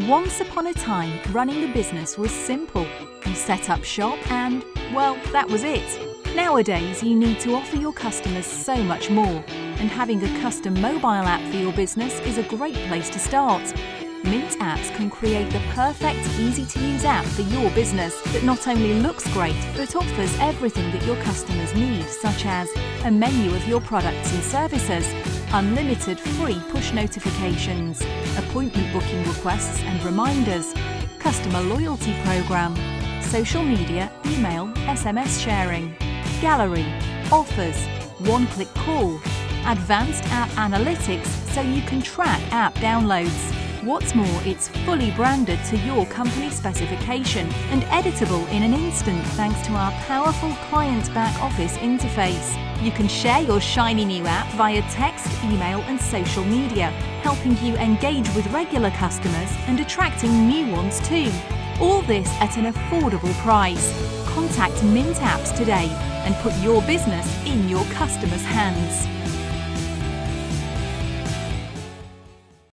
Once upon a time, running a business was simple. You set up shop and, well, that was it. Nowadays, you need to offer your customers so much more, and having a custom mobile app for your business is a great place to start. Mint Apps can create the perfect, easy-to-use app for your business that not only looks great, but offers everything that your customers need, such as a menu of your products and services, unlimited free push notifications, appointment booking requests and reminders, customer loyalty program, social media, email, SMS sharing, gallery, offers, one-click call, advanced app analytics so you can track app downloads. What's more, it's fully branded to your company specification and editable in an instant thanks to our powerful client back office interface. You can share your shiny new app via text, email and social media, helping you engage with regular customers and attracting new ones too. All this at an affordable price. Contact Mint Apps today and put your business in your customers' hands.